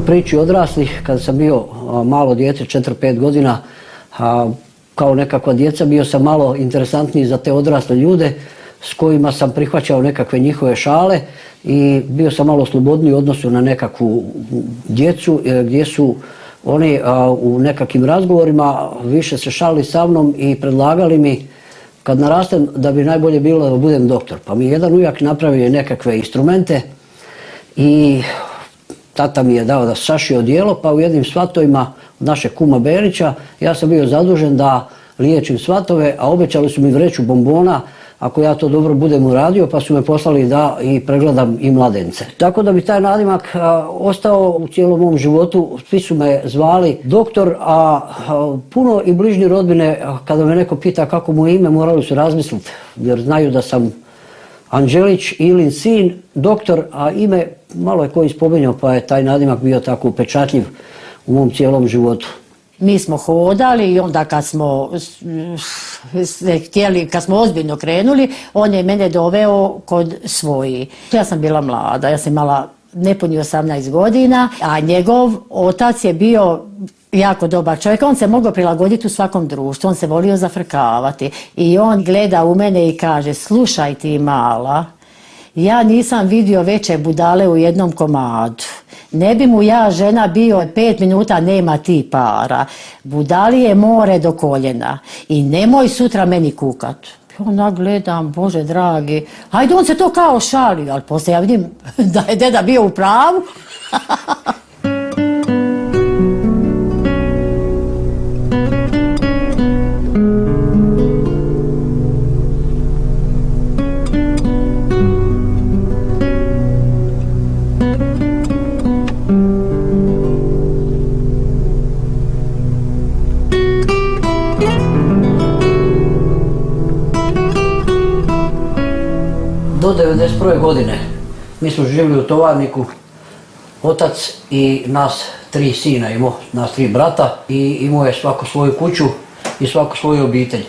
priči odraslih, kada sam bio malo dijete, 4-5 godina, kao nekakva djeca, bio sam malo interesantniji za te odrasle ljude s kojima sam prihvaćao nekakve njihove šale i bio sam malo slobodniji u odnosu na nekakvu djecu gdje su oni u nekakvim razgovorima više se šalili sa mnom i predlagali mi kad narastem da bi najbolje bilo da budem doktor. Pa mi je jedan ujak napravio nekakve instrumente i tata mi je dao da sašio odijelo, pa u jednim svatovima od našeg kuma Berića ja sam bio zadužen da liječim svatove, a obećali su mi vreću bombona ako ja to dobro budem uradio, pa su me poslali da i pregledam i mladence. Tako da bi taj nadimak ostao u cijelom mom životu. Svi su me zvali doktor, a puno i bližnji rodbine, kada me neko pita kako mu je ime, morali su razmisliti, jer znaju da sam Anđelić, Ilin sin, doktor, a ime malo je koji spominjao, pa je taj nadimak bio tako upečatljiv u mom cijelom životu. Mi smo hodali i onda kad smo htjeli, kad smo ozbiljno krenuli, on je mene doveo kod svojih. Ja sam bila mlada, ja sam imala nepuni 18 godina, a njegov otac je bio jako dobar čovjek, on se mogao prilagoditi u svakom društvu, on se volio zafrkavati i on gleda u mene i kaže: slušaj ti mala, ja nisam vidio veće budale u jednom komadu. Ne bi mu ja žena bio 5 minuta nema ti para. Budali je more do koljena i nemoj sutra meni kukat. Ona gledam, Bože dragi, hajde, on se to kao šali, ali poslije ja vidim da je deda bio u pravu. Do 1991. godine mi smo živjeli u Tovarniku, otac i nas 3 sina imao, nas 3 brata, i imao je svako svoju kuću i svako svoju obitelj.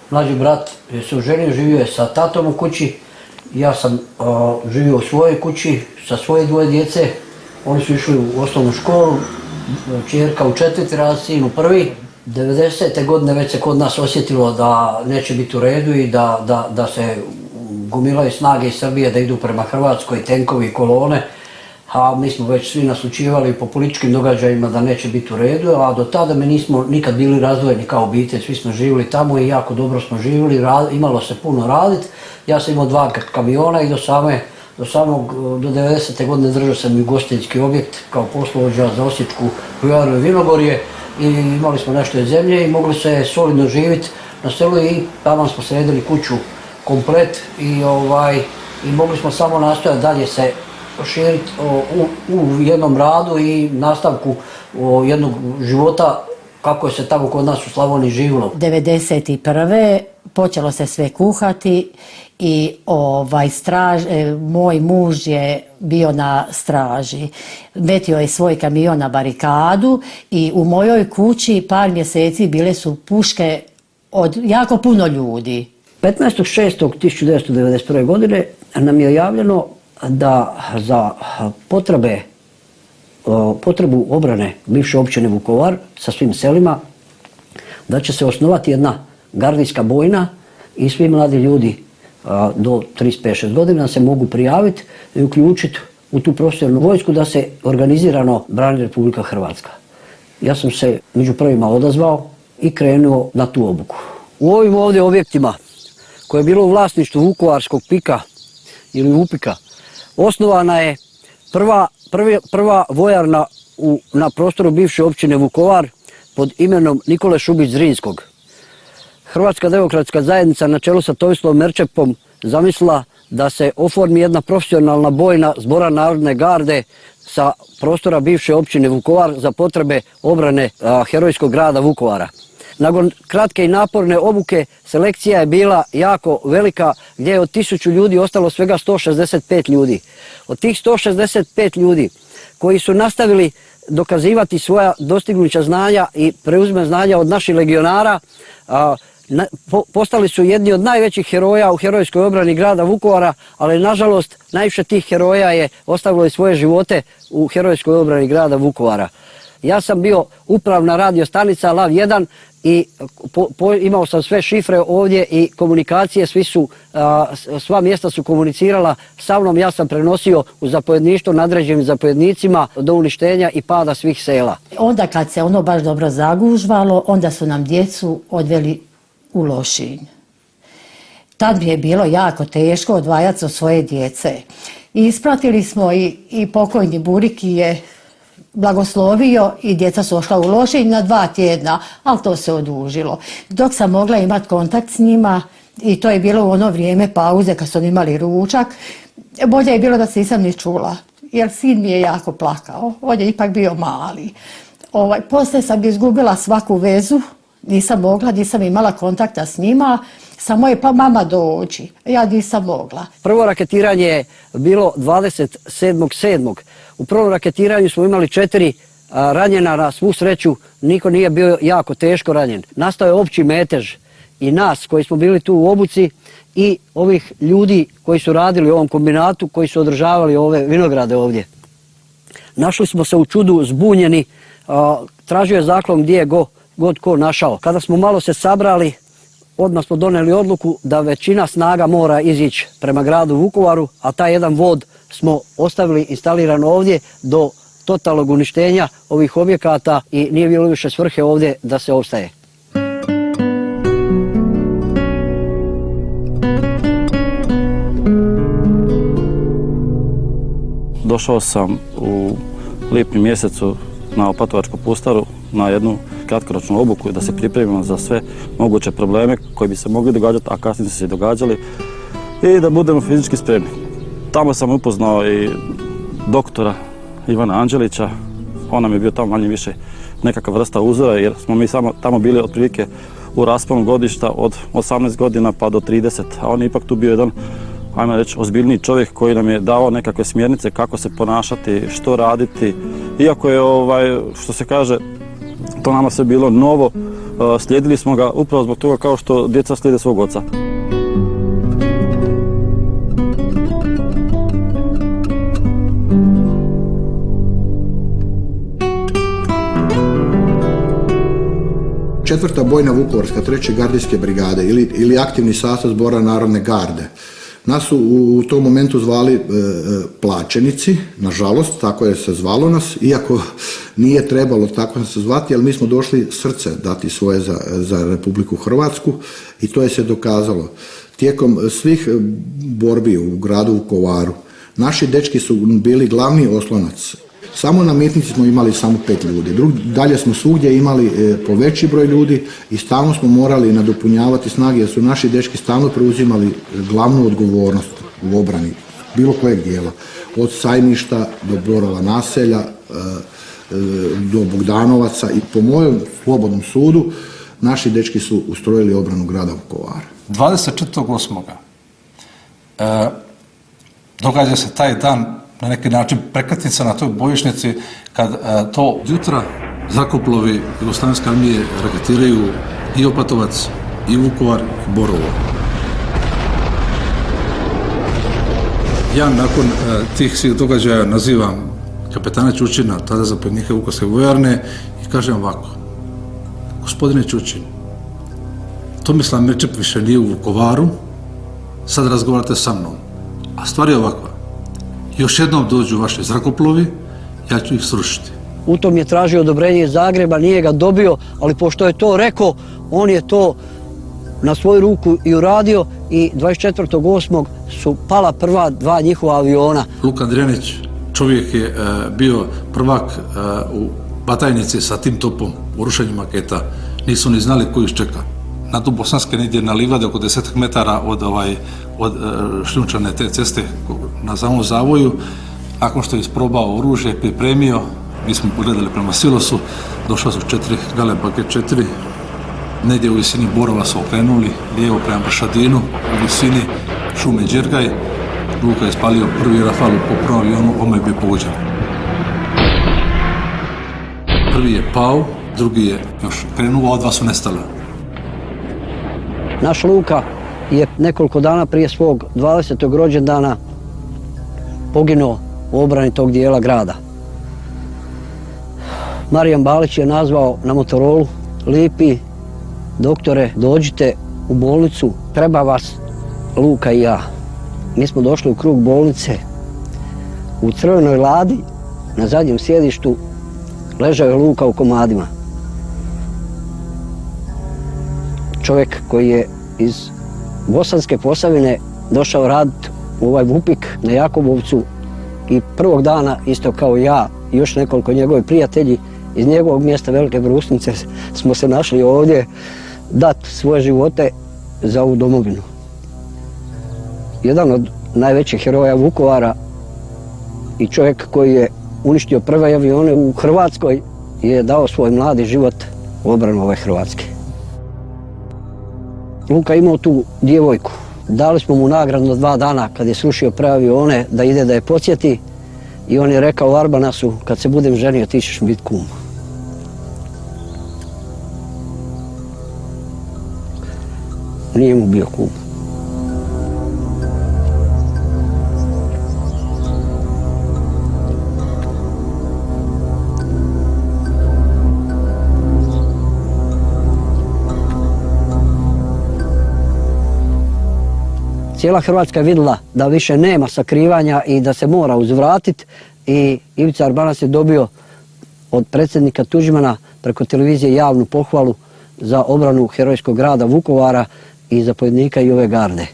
Mlađi brat se oženio, živio je sa tatom u kući, ja sam živio u svojoj kući sa svoje 2 djece. Oni su išli u osnovnu školu, čerka u 4. razred, sin u 1. 90. godine već se kod nas osjetilo da neće biti u redu i da se gomilaju snage iz Srbije da idu prema Hrvatskoj, tenkovi i kolone, a mi smo već svi naslućivali po političkim događajima da neće biti u redu, a do tada mi nismo nikad bili razdvojeni kao obitelj, svi smo živjeli tamo i jako dobro smo živjeli, imalo se puno raditi. Ja sam imao 2 kamiona i do 90. godine držao sam i ugostiteljski objekt kao poslovođa za Osječku pivovaru i vinogorje i imali smo nešto zemlje i mogli se solidno živjeti na selu i tamo smo sredili kuću komplet i mogli smo samo nastojati dalje se širiti u jednom radu i nastavku jednog života kako je se tamo kod nas u Slavoniji živjelo. 1991. počelo se sve kuhati i moj muž je bio na straži. Metio je svoj kamion na barikadu i u mojoj kući par mjeseci bile su puške od jako puno ljudi. 15.6.1991. godine nam je javljeno da za potrebu obrane bivše općine Vukovar sa svim selima, da će se osnovati jedna gardijska bojna i svi mladi ljudi do 35-6 godina se mogu prijaviti i uključiti u tu profesionalnu vojsku da se organizirano brani Republika Hrvatska. Ja sam se među prvima odazvao i krenuo na tu obuku. U ovim ovdje objektima koje je bilo u vlasništvu Vukovarskog PIK-a ili VUPIK-a, osnovana je prva vojarna na prostoru bivše općine Vukovar pod imenom Nikole Šubić Zrinskog. Hrvatska demokratska zajednica na čelu sa Tomislavom Merčepom zamislila da se oformi jedna profesionalna bojna Zbora narodne garde sa prostora bivše općine Vukovar za potrebe obrane herojskog grada Vukovara. Nakon kratke i naporne obuke selekcija je bila jako velika gdje je od 1000 ljudi ostalo svega 165 ljudi. Od tih 165 ljudi koji su nastavili dokazivati svoja dostignuća znanja i preuzme znanja od naših legionara, postali su jedni od najvećih heroja u herojskoj obrani grada Vukovara, ali nažalost najviše tih heroja je ostavilo i svoje živote u herojskoj obrani grada Vukovara. Ja sam bio upravna radio stanica Lav 1 i imao sam sve šifre ovdje i komunikacije, sva mjesta su komunicirala sa mnom, ja sam prenosio u zapovjedništvo nadređenim zapovjednicima do uništenja i pada svih sela. Onda kad se ono baš dobro zagužvalo, onda su nam djecu odveli u Lošinj. Tad mi je bilo jako teško odvajati od svoje djece. I ispratili smo i pokojni Buriki je blagoslovio i djeca su ošla u Lošinj na 2 tjedna, ali to se odužilo. Dok sam mogla imati kontakt s njima, i to je bilo u ono vrijeme pauze kad su oni imali ručak, bolje je bilo da se nisam ni čula, jer sin mi je jako plakao, on je ipak bio mali. Poslije sam izgubila svaku vezu, nisam imala kontakta s njima, samo je pa mama dođi, ja nisam mogla. Prvo raketiranje je bilo 27.7. U prvom raketiranju smo imali 4 ranjena, na svu sreću niko nije bio jako teško ranjen. Nastao je opći metež i nas koji smo bili tu u obuci i ovih ljudi koji su radili u ovom kombinatu, koji su održavali ove vinograde ovdje. Našli smo se u čudu zbunjeni, tražio je zaklon gdje je god ko našao. Kada smo malo se sabrali, odmah smo donijeli odluku da većina snaga mora izići prema gradu Vukovaru, a taj jedan vod smo ostavili instaliran ovdje do totalnog uništenja ovih objekata i nije bilo više svrhe ovdje da se ostaje. Došao sam u lipnju mjesecu na Opatovačku pustaru na jednu kratkoročnu obuku da se pripremimo za sve moguće probleme koji bi se mogli događati, a kasnije su se događali, i da budemo fizički spremni. Tamo sam upoznao i doktora Ivana Anđelića, on nam je bio tamo manje više nekakva vrsta uzora jer smo mi tamo bili otprilike u rasponu godišta od 18 godina pa do 30, a on je ipak tu bio jedan, ajmo reći, ozbiljniji čovjek koji nam je dao nekakve smjernice kako se ponašati, što raditi. Iako je, što se kaže, to nama sve bilo novo, slijedili smo ga upravo zbog toga kao što djeca slijede svog oca. Četvrta bojna Vukovarska 3. gardijske brigade ili aktivni sastav Zbora narodne garde. Nas su u tom momentu zvali plaćenici, nažalost, tako je se zvalo nas, iako nije trebalo tako se zvati, ali mi smo došli srce dati svoje za Republiku Hrvatsku i to je se dokazalo. Tijekom svih borbi u gradu Vukovaru, naši dečki su bili glavni oslonac. Samo na mitnici smo imali samo 5 ljudi, dalje smo svugdje imali po veći broj ljudi i stalno smo morali nadopunjavati snage jer su naši dečki stalno preuzimali glavnu odgovornost u obrani bilo kojeg dijela. Od Sajmišta do Borova naselja, do Bogdanovaca i po mojem slobodnom sudu naši dečki su ustrojili obranu grada Vukovara. 24.8. Događa se taj dan, na neki način prekretnica na toj bojišnici kad to jutra zrakoplovi Jugoslavenske armije raketiraju i Opatovac, i Vukovar, i Borovo. Ja nakon tih svih događaja nazivam kapetana Čučina, tada zapovjednika Vukovarske vojarne, i kažem ovako: gospodine Čučin, Tomislav Merčep više nije u Vukovaru, sad razgovarate sa mnom, a stvar je ovakva. Još jednom dođu vaši zrakoplovi, ja ću ih srušiti. U tom je tražio odobrenje iz Zagreba, nije ga dobio, ali pošto je to rekao, on je to na svoju ruku i uradio i 24.8. su pala prva 2 njihova aviona. Luka Andrijanić, čovjek je bio prvak u batajnici sa tim topom u rušenju maketa. Nisu ni znali ko ih čeka. Na tu Bosanske negdje na livade oko 10 metara od šljunčane te ceste na samom zavoju. Nakon što je isprobao oružje, pripremio, mi smo pogledali prema silosu, došla su 4 gale paket 4, negdje u visini Borova su okrenuli, lijevo prema Bršadinu, u visini šume Đergaj. Luka je spalio prvi rafal po prvom avionu, ome je bio pogođen. Prvi je pao, drugi je još krenuo, a 2 su nestala. Naš Luka je nekoliko dana prije svog 20. rođendana poginuo u obrani tog dijela grada. Marijan Balić je nazvao na Motorolu: Lipi, doktore, dođite u bolnicu, treba vas Luka i ja. Mi smo došli u krug bolnice. U crvenoj ladi na zadnjem sjedištu ležao je Luka u komadima. Čovjek koji je iz Bosanske Posavine došao raditi u ovaj Vupik na Jakobovcu i prvog dana, isto kao ja i još nekoliko njegovi prijatelji iz njegovog mjesta Velike Brusnice, smo se našli ovdje dati svoje živote za ovu domovinu. Jedan od najvećih heroja Vukovara i čovjek koji je uništio prve avione u Hrvatskoj je dao svoj mladi život u obranu ove Hrvatske. Luka imao tu djevojku. Dali smo mu nagradu 2 dana kad je srušio prve avione da ide da je podsjeti i on je rekao Arbanasu: kad se budem ženio ti ćeš biti kum. Nije mu bio kum. Cijela Hrvatska je vidjela da više nema sakrivanja i da se mora uzvratiti i Ivica Arbanas je dobio od predsjednika Tuđmana preko televizije javnu pohvalu za obranu herojskog grada Vukovara i zapovjednika i ove garde.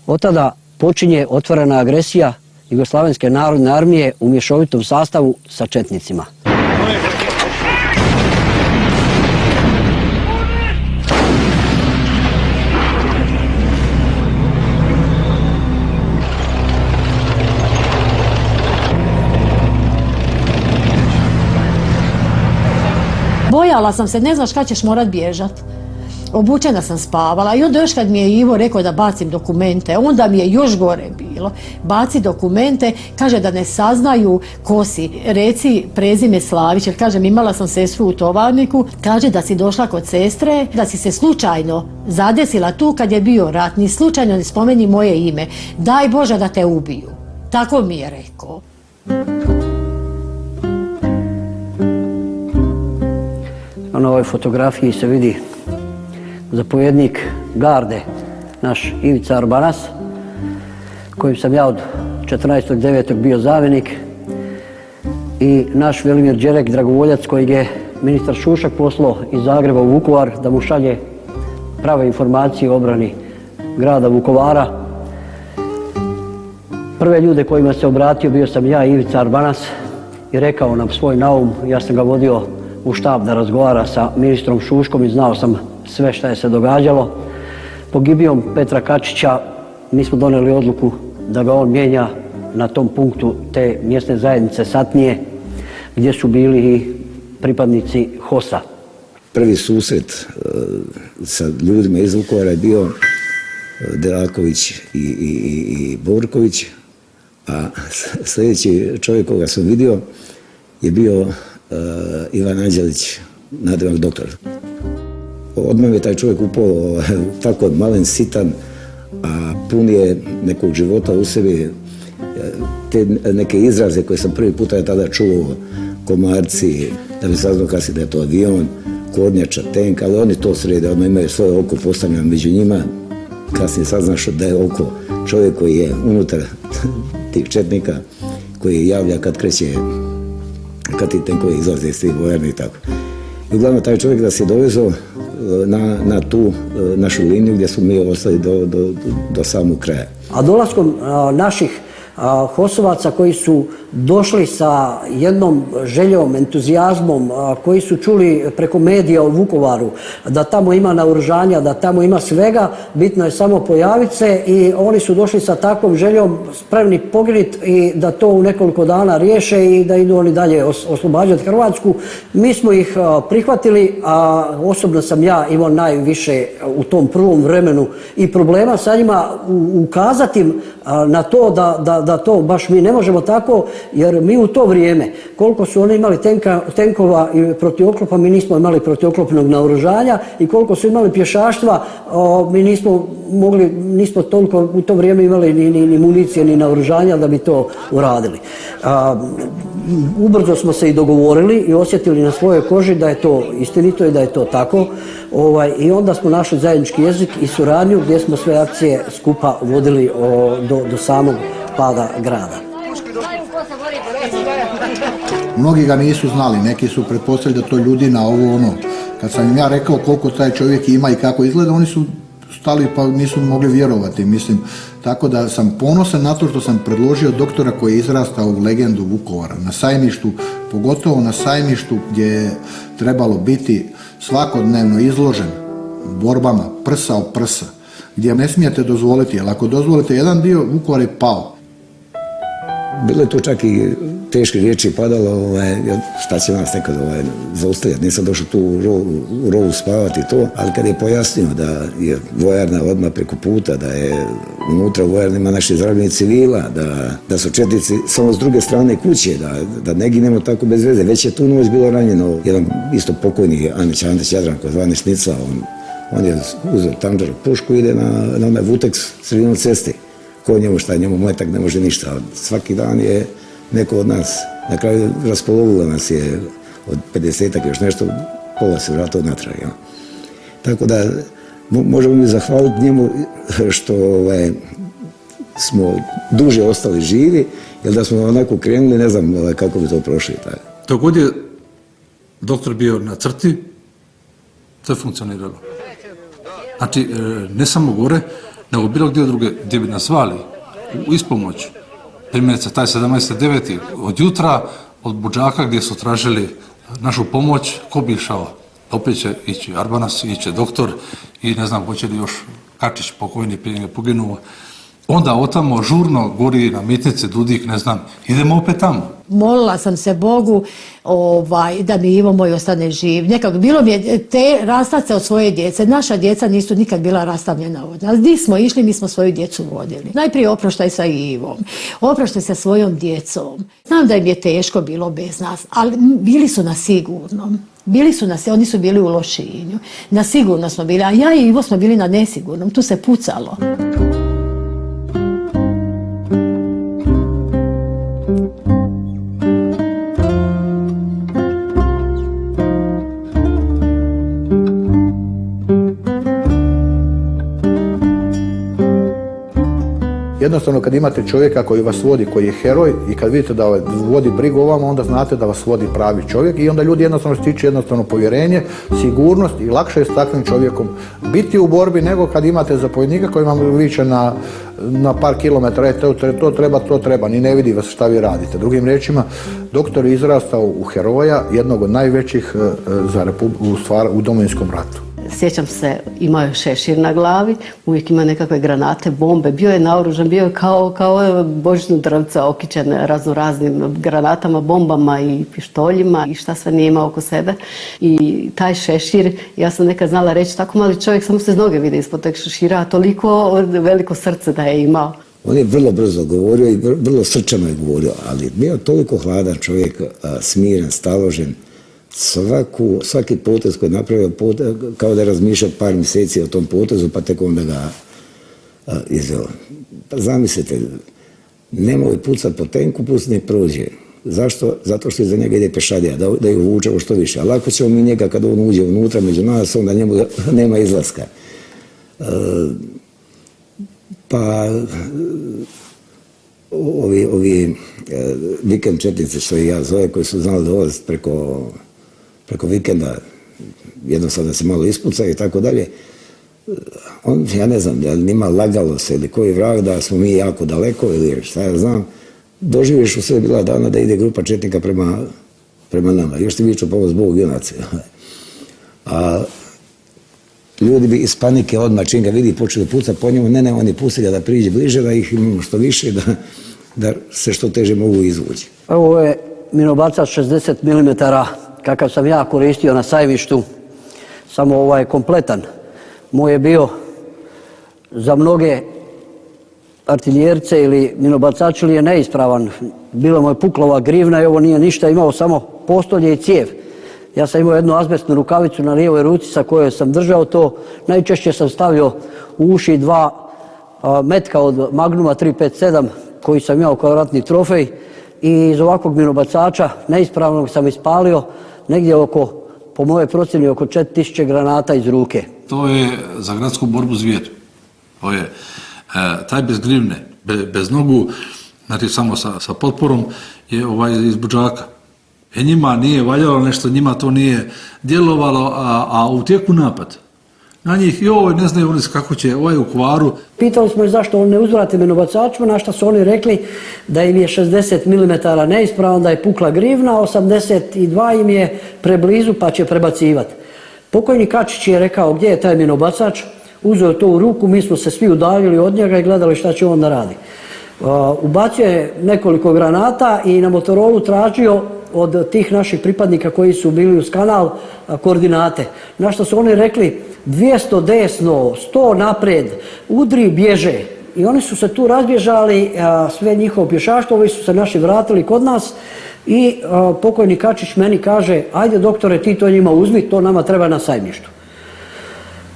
Od tada počinje otvorena agresija Jugoslavenske narodne armije u mješovitom sastavu sa četnicima. Bojala sam se, ne znaš kad ćeš morat bježat. Obučena sam spavala i onda još kad mi je Ivo rekao da bacim dokumente, onda mi je još gore bilo. Baci dokumente, kaže da ne saznaju ko si. Reci prezime Slavić, jer kažem imala sam sestru u Tovarniku, kaže da si došla kod sestre, da si se slučajno zadesila tu kad je bio rat, ni slučajno ne spomeni moje ime. Daj Bože da te ubiju. Tako mi je rekao. Na ovoj fotografiji se vidi zapovjednik garde, naš Ivica Arbanas, kojim sam ja od 14.9. bio zamjenik, i naš Velimir Đerek, dragovoljac kojeg je ministar Šušak poslao iz Zagreba u Vukovar da mu šalje prave informacije o obrani grada Vukovara. Prve ljude kojima se obratio bio sam ja, Ivica Arbanas, i rekao nam svoj naum. Ja sam ga vodio u štab da razgovara sa ministrom Šuškom i znao sam sve što je se događalo. Pogibijom Petra Kačića mi smo donijeli odluku da ga on mijenja na tom punktu te mjesne zajednice Satnije, gdje su bili i pripadnici HOS-a. Prvi susret sa ljudima iz Vukovara je bio Delaković i Borković, a sljedeći čovjek koga sam vidio je bio Ivan Anđelić, nadimak doktor. Odmah je taj čovjek upao tako malen, sitan, a pun je nekog života u sebi. Te neke izraze koje sam prvi puta tada čuo, komarci, da bi saznao kasnije da je to avion, kornjača, tenk, ali oni to srede, ono imaju svoje oko postavljeno među njima. Kasnije saznaš da je oko čovjek koji je unutar tih četnika, koji javlja kad kreće, kad ti tenkovi izlaze iz tih vojarni i tako. I uglavnom taj čovjek da se dovezao na tu našu liniju gdje smo mi ostali do samog kraja. A dolaskom naših HOS-ovaca koji su došli sa jednom željom, entuzijazmom, koji su čuli preko medija u Vukovaru da tamo ima naoružanja, da tamo ima svega, bitno je samo pojaviti se, i oni su došli sa takvom željom spremni poginuti i da to u nekoliko dana riješe i da idu oni dalje oslobađati Hrvatsku. Mi smo ih prihvatili, a osobno sam ja imao najviše u tom prvom vremenu i problema sa njima ukazati im na to da to baš mi ne možemo tako, jer mi u to vrijeme, koliko su oni imali tenkova i protivoklopa, mi nismo imali protivoklopnog naoružanja i koliko su imali pješaštva, mi nismo toliko u to vrijeme imali ni municije, ni naoružanja da bi to uradili. Ubrzo smo se i dogovorili i osjetili na svojoj koži da je to istinito i da je to tako. I onda smo našli zajednički jezik i suradnju gdje smo sve akcije skupa vodili do samog pada grada. Mnogi ga nisu znali, neki su pretpostavili da to ljudi na ovo ono. Kad sam im ja rekao koliko taj čovjek ima i kako izgleda, oni su stali pa nisu mogli vjerovati, mislim. Tako da sam ponosan na to što sam predložio doktora koji je izrastao u legendu Vukovara. Na Sajmištu, pogotovo na Sajmištu gdje je trebalo biti svakodnevno izložen borbama prsa o prsa, gdje ne smijete dozvoliti, jer ako dozvolite jedan dio, Vukovar je pao. Bilo je tu čak i teške riječi padalo, šta će nas nekad zaustavljati. Nisam došao tu u rovu spavati to, ali kad je pojasnio da je vojarna odmah preko puta, da je unutra u vojarni ima naši zarobljeni civila, da su četnici samo s druge strane kuće, da ne ginemo tako bez veze. Već je tu noć bilo ranjeno. Jedan isto pokojni Antić Jadranko, zvani Šnica, on je uzeo tanđar pušku i ide na onaj Vuteks sredinom ceste. Ko njemu šta, njemu mletak ne može ništa. Svaki dan je neko od nas, na kraju raspolovilo nas je od 50-ak još nešto, pola se vratilo natrag. Ja. Tako da možemo mi zahvaliti njemu što smo duže ostali živi, jer da smo onako krenuli, ne znam kako bi to prošli. Dok god je doktor bio na crti, to je funkcioniralo. Znači, ne samo gore, nego bilo gdje druge, gdje bi nas zvali u ispomoć. Primjerice, taj 17.9. od jutra, od Budžaka gdje su tražili našu pomoć, ko bi išao? Opet će ići Arbanas, ići doktor i ne znam, hoće li još Kačić pokojni prije je poginuo. Onda otamo žurno gori na Mitnici, Dudik, ne znam, idemo opet tamo. Molila sam se Bogu da mi Ivo moj ostane živ. Nekako bilo mi je te rastati se od svoje djece. Naša djeca nisu nikad bila rastavljena od nas. Gdje smo išli, mi smo svoju djecu vodili. Najprije oproštaj sa Ivom, oproštaj sa svojom djecom. Znam da im je teško bilo bez nas, ali bili su na sigurnom. Oni su bili u Lošinju. Na sigurno smo bili, a ja i Ivo smo bili na nesigurnom. Tu se pucalo. Jednostavno kad imate čovjeka koji vas vodi, koji je heroj i kad vidite da vodi brigu o vama, onda znate da vas vodi pravi čovjek i onda ljudi jednostavno stiču jednostavno povjerenje, sigurnost i lakše je s takvim čovjekom biti u borbi nego kad imate zapovjednika koji vam viče na par kilometara, to treba, ni ne vidi vas šta vi radite. Drugim riječima, doktor je izrastao u heroja, jednog od najvećih u Domovinskom ratu. Sjećam se, imao je šešir na glavi, uvijek ima nekakve granate, bombe, bio je naoružan, bio je kao božićno drvce okićen raznoraznim granatama, bombama i pištoljima i šta sve nije imao oko sebe. I taj šešir, ja sam nekad znala reći, tako mali čovjek, samo se noge vide ispod tog šešira, a toliko veliko srce da je imao. On je vrlo brzo govorio i vrlo srčano je govorio, ali bio toliko hladan čovjek, smiren, staložen. Svaki potez koji je napravio, kao da je razmišljao par mjeseci o tom potezu, pa tek onda ga izveo. Pa zamislite, nemoj pucat po tenku, pusti nek prođe. Zašto? Zato što iza njega ide pešadija, da ih uvučemo što više. Ali ako ćemo mi njega, kad on uđe unutra među nas, onda njemu nema izlaska. Pa ovi vikend četnici, što i ja zove, koji su znali dolaziti preko vikenda, jednostavno se malo ispucaju i tako dalje. Ja ne znam, da li njima lagalo se ili koji vrag da smo mi jako daleko ili šta ja znam, doživiš u sve bila dana da ide grupa četnika prema nama. Još ti viču pomoć Bog junaci. A ljudi bi iz panike odmah čim ga vidi počeli pucati po njemu, ne, oni pustili da priđe bliže, da ih imamo što više, da se što teže mogu izvući. Ovo je minobacac 60 mm, kakav sam ja koristio na Sajmištu, samo ovaj kompletan. Moj je bio za mnoge artiljerce ili minobacač ili je neispravan. Bila mu je puklova grivna i ovo nije ništa, imao samo postolje i cijev. Ja sam imao jednu azbestnu rukavicu na lijevoj ruci sa kojoj sam držao to. Najčešće sam stavio u uši 2 metka od Magnuma 357 koji sam imao kao ratni trofej i iz ovakvog minobacača neispravnog sam ispalio negdje oko, po moje procjeni, oko 4000 granata iz ruke. To je za gradsku borbu zvijer. To je taj bez grivne, bez nogu, znači samo sa potporom, je iz budžaka. Njima nije valjalo nešto, njima to nije djelovalo, a u tijeku napad. Na njih i ovo ne znaju oni kako će, ovaj u kvaru. Pitali smo ih zašto oni ne uzvrate minobacačima, na što su oni rekli da im je 60 mm neispravan, da je pukla grivna, 82 im je preblizu pa će prebacivati. Pokojni Kačić je rekao gdje je taj minobacač, uzeo to u ruku, mi smo se svi udaljili od njega i gledali šta će on da radi. Ubacio je nekoliko granata i na Motorolu tražio od tih naših pripadnika koji su bili uz kanal koordinate. Na što su oni rekli 200 desno, 100 naprijed, udri, bježe. I oni su se tu razbježali, sve njihovo pješaštvo, ovi su se naši vratili kod nas i pokojni Kačić meni kaže, ajde doktore ti to njima uzmi, to nama treba na sajmištu.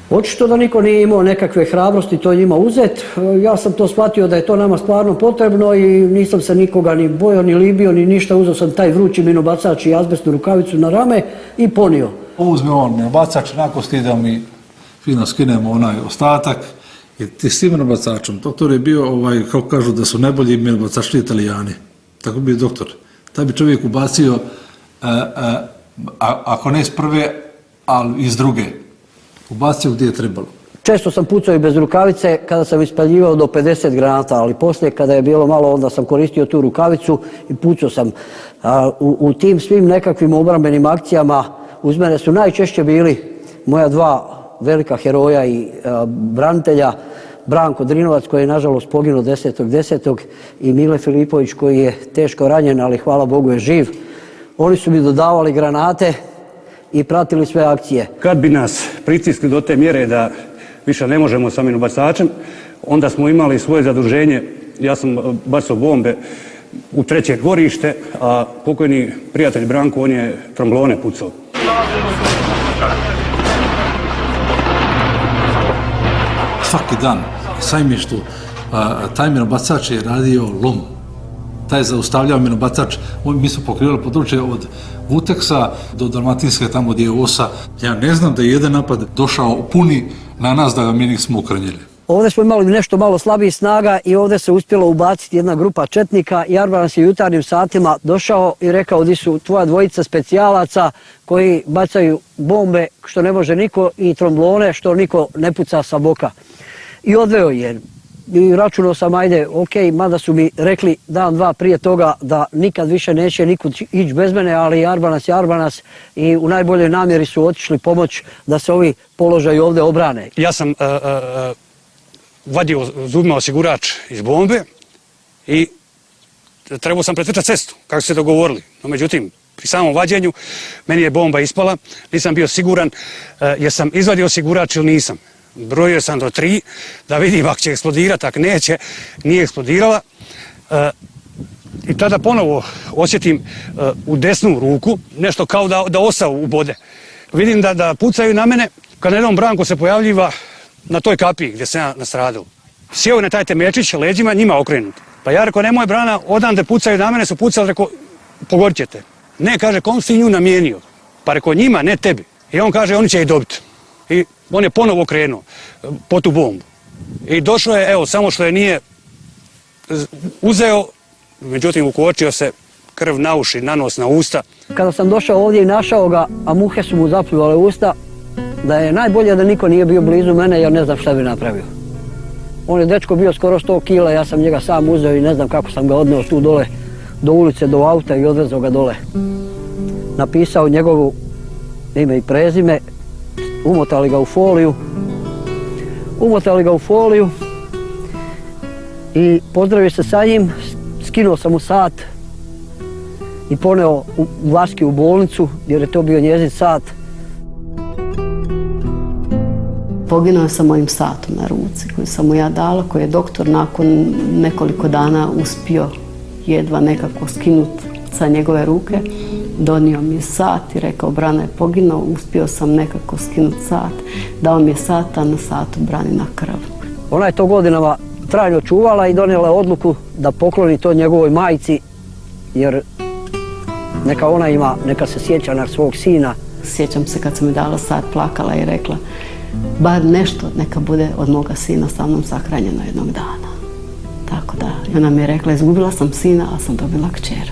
Očito da niko nije imao nekakve hrabrosti to njima uzeti. Ja sam to shvatio da je to nama stvarno potrebno i nisam se nikoga ni bojao, ni libio, ni ništa. Uzeo sam taj vrući minobacač i azbestnu rukavicu na rame i ponio. Uzme on minobacač, nakon stida mi fino skinemo onaj ostatak i s tim minobacačom. Doktor je bio, kako kažu da su najbolji minobacačni Italijani. Tako bi doktor. Taj bi čovjek ubacio, ako ne iz prve, ali iz druge. Ubacio gdje je trebalo. Često sam pucao i bez rukavice kada sam ispaljivao do 50 granata, ali poslije kada je bilo malo onda sam koristio tu rukavicu i pucao sam. U tim svim nekakvim obrambenim akcijama uz mene su najčešće bili moja 2 velika heroja i branitelja, Branko Drinovac koji je nažalost poginuo 10.10. i Mile Filipović koji je teško ranjen, ali hvala Bogu je živ. Oni su mi dodavali granate i pratili sve akcije. Kad bi nas pritisli do te mjere da više ne možemo sa minobacačem, onda smo imali svoje zaduženje. Ja sam bacao bombe u 3. gorište, a pokojni prijatelj Branko, on je tromblone pucao. Svaki dan na sajmištu taj minobacač je radio lom. Taj je zaustavljao minobacač. Mi su pokrivali područje od Vuteksa do Dalmatinske, tamo gdje je Osa. Ja ne znam da je jedan napad došao puni na nas da ga mi nismo ukrnjili. Ovdje smo imali nešto malo slabijih snaga i ovdje se uspjelo ubaciti jedna grupa četnika i Arbanac je u jutarnjim satima došao i rekao di su tvoja dvojica specijalaca koji bacaju bombe što ne može niko i tromblone što niko ne puca sa boka. I odveo je. I računao sam, ajde, ok, mada su mi rekli dan, 2 prije toga da nikad više neće nikud ići bez mene, ali Arbanac je Arbanac i u najboljoj namjeri su otišli pomoć da se ovi položaji ovdje obrane. Ja sam vadio zubima osigurač iz bombe i trebao sam pretrčati cestu, kako su se dogovorili. No, međutim, pri samom vađenju meni je bomba ispala, nisam bio siguran jesam izvadio osigurač ili nisam. Brojio sam do 3 da vidim ako će eksplodirati, ako neće, nije eksplodirala. I tada ponovo osjetim u desnu ruku nešto kao da osa ubode. Vidim da pucaju na mene, kad jednom Branko se pojavljiva na toj kapiji gdje sam ja nastradao. Sjeo na taj temečić, leđima njima okrenut. Pa ja rekao, nemoj Brana, odande pucaju na mene, su pucali, rekao, pogodit ćete. Ne, kaže, kom si nju namijenio? Pa rekao, njima, ne tebi. I on kaže, oni će ih dobiti. I on je ponovo krenuo po tu bombu. I došlo je, evo, samo što je nije uzeo, međutim ukočio se krv na uši, na nos, na usta. Kada sam došao ovdje i našao ga, a muhe su mu zapljuvale usta, da je najbolje da niko nije bio blizu mene jer ne znam šta bi napravio. On je dečko bio skoro 100 kila, ja sam njega sam uzeo i ne znam kako sam ga odneo tu dole do ulice, do auta i odvezao ga dole. Napisao njegovu ime i prezime, umotali ga u foliju i pozdravio se sa njim, skinuo sam mu sat i poneo u Vlaški u bolnicu jer je to bio njezin sat. Poginuo je sa mojim satom na ruci koji sam mu ja dala, koji je doktor nakon nekoliko dana uspio jedva nekako skinuti sa njegove ruke. Donio mi je sat i rekao Brana je poginuo, uspio sam nekako skinuti sat. Dao mi je sat, a na satu Branina krv. Ona je to godinama trajno čuvala i donijela odluku da pokloni to njegovoj majci, jer neka ona ima, neka se sjeća na svog sina. Sjećam se kad sam mi dala sat, plakala i rekla bar nešto neka bude od moga sina sa mnom sahranjeno jednog dana. Tako da, i ona mi je rekla izgubila sam sina, a sam dobila kćera.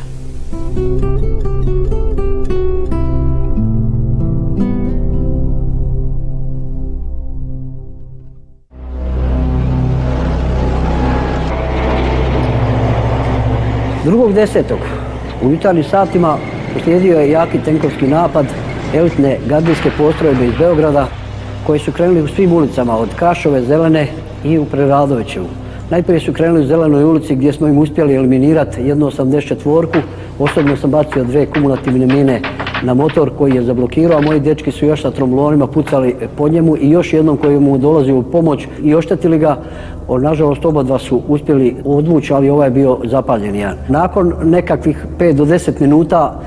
Drugog 10. u jutarnjim satima uslijedio je jaki tenkovski napad elitne gardijske postrojbe iz Beograda koji su krenuli u svim ulicama od Kašove, Zelene i u Preradovićevu. Najprije su krenuli u Zelenoj ulici gdje smo im uspjeli eliminirati jednu 84-ku. Osobno sam bacio 2 kumulativne mine na motor koji je zablokirao, a moji dečki su još sa trombolonima pucali po njemu i još jednom koji mu dolazi u pomoć i oštetili ga. Nažalost, oba su uspjeli odvući, ali ovaj je bio zapaljen jedan. Nakon nekakvih 5 do 10 minuta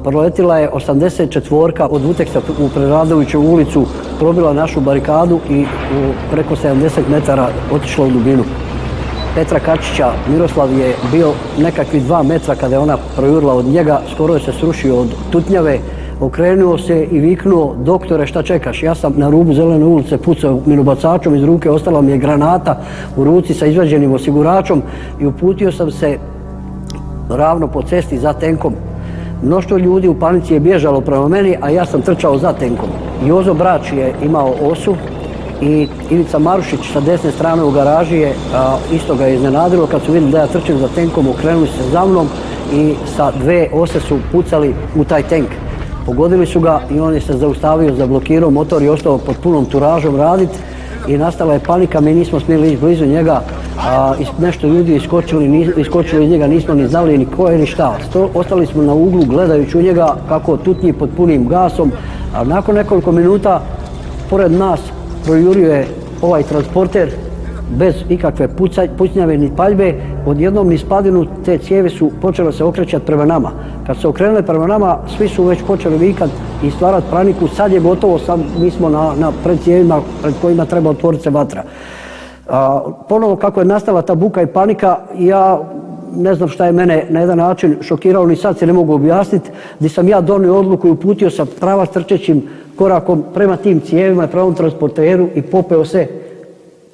proletila je 84-ka od Vuteksa u Preradovićevu ulicu, probila našu barikadu i preko 70 metara otišla u dubinu. Petra Kačića, Miroslav je bio nekakvih 2 metra kada je ona projurila od njega, skoro je se srušio od tutnjave, okrenuo se i viknuo doktore šta čekaš, ja sam na rubu Zelene ulice pucao minobacačom iz ruke, ostala mi je granata u ruci sa izvađenim osiguračom i uputio sam se ravno po cesti za tenkom. Mnoštvo ljudi u panici je bježalo prema meni, a ja sam trčao za tenkom. Jozo Brač je imao osu i Ivica Marušić sa desne strane u garaži je isto ga je iznenadilo kad su vidjeli da ja trčim za tenkom, okrenuli se za mnom i sa 2 ose su pucali u taj tenk. Pogodili su ga i on je se zaustavio, zablokirao, motor je ostao pod punom turažom raditi i nastala je panika, mi nismo smjeli ići blizu njega, nešto ljudi iskočili iz njega, nismo ni znali ni ko je ni šta. Ostali smo na uglu gledajući u njega kako tutnji pod punim gasom, a nakon nekoliko minuta pored nas projurio je ovaj transporter bez ikakve pucnjave ni paljbe. Odjednom niz padinu te cijevi su počele se okrećati prema nama. Kad se okrenule prema nama, svi su već počeli vikati i stvarati paniku, sad je gotovo, sad mi smo pred cijevima pred kojima treba otvoriti se vatra. Ponovo kako je nastala ta buka i panika, ja ne znam šta je mene na jedan način šokiralo, ni sad se ne mogu objasniti, gdje sam ja donio odluku i uputio sa prava trčećim korakom prema tim cijevima i prema ovom transporteru i popeo se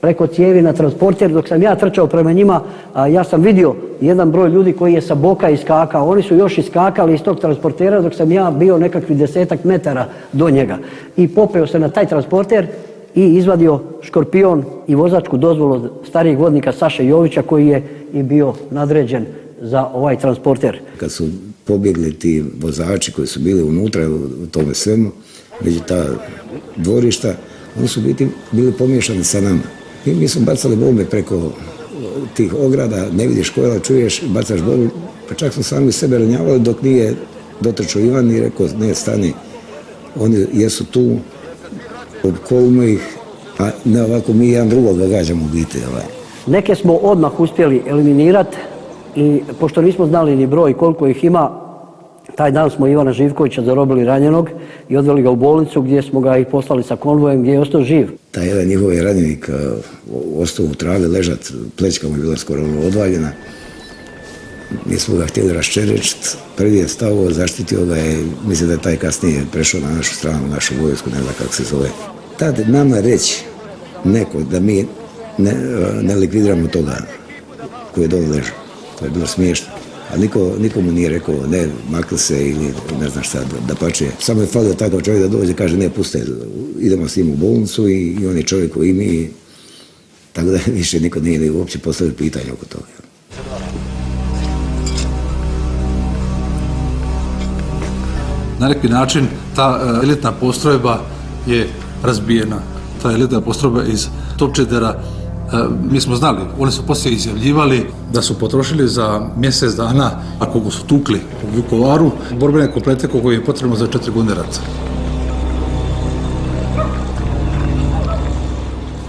preko cijevi na transporter. Dok sam ja trčao prema njima, ja sam vidio jedan broj ljudi koji je sa boka iskakao. Oni su još iskakali iz tog transportera dok sam ja bio nekakvih 10 metara do njega. I popeo se na taj transporter i izvadio škorpion i vozačku dozvolu od starijeg vodnika Saše Jovića koji je i bio nadređen za ovaj transporter. Kad su pobjegli ti vozači koji su bili unutra u tome svemu, među ta dvorišta, oni su bili pomiješani sa nama. I mi smo bacali bombe preko tih ograda, ne vidiš koja, čuješ, bacaš bombu, pa čak smo sami sebe ranjavali dok nije dotrčao Ivan i rekao ne, stani, oni jesu tu, opkolimo ih, a ne ovako mi jedan drugog gađamo u biti. Neke smo odmah uspjeli eliminirati i pošto nismo znali ni broj koliko ih ima, taj dan smo Ivana Živkovića zarobili ranjenog i odveli ga u bolnicu gdje smo ga i poslali sa konvojem gdje je ostao živ. Taj jedan njihov je ranjenik ostao u travi ležat, plećka mu je bila skoro odvaljena. Mi smo ga htjeli raščerečiti, prvi je stao, zaštitio ga je, mislim da je taj kasnije prešao na našu stranu, našu vojsku, ne znam kako se zove. Tad nama reći neko da mi ne likvidiramo toga koji je dole ležao, to je bilo smiješno. A nikomu nije rekao ne, makli se ili ne znam šta, da pače. Samo je falio takav čovjek da dođe i kaže ne, puste, idemo s njim u bolnicu i on je čovjek koji mi, tako da više niko nije uopće postavio pitanje oko toga. Na neki način ta elitna postrojba je razbijena. Ta elitna postrojba iz Topčedera, mi smo znali, oni su poslije izjavljivali da su potrošili za mjesec dana, ako su tukli u Vukovaru, borbene komplete koje je potrebno za 4 godine rata.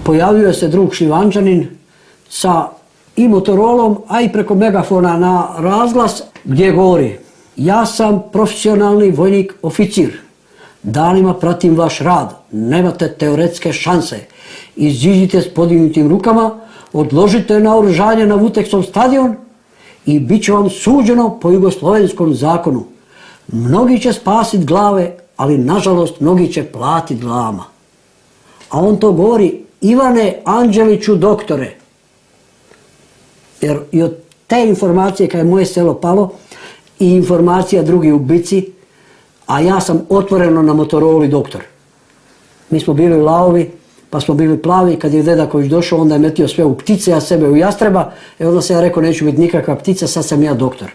pojavio se drug Šljivančanin sa i Motorolom, a i preko megafona na razglas gdje govori: ja sam profesionalni vojnik oficir, danima pratim vaš rad, nemate teoretske šanse, iziđite s podignutim rukama, odložite naoružanje na Vuteksov stadion i bit će vam suđeno po jugoslovenskom zakonu. Mnogi će spasiti glave, ali nažalost mnogi će platiti glavama. A on to govori: Ivane Anđeliću doktore. Jer i od te informacije kad je moje selo palo i informacija drugi ubici, a ja sam otvoreno na Motoroli doktor. Mi smo bili laovi, pa smo bili plavi. Kad je Dedaković došao, onda je metio sve u ptice, a sebe u jastreba. I onda sam ja rekao: neću biti nikakva ptica, sad sam ja doktor.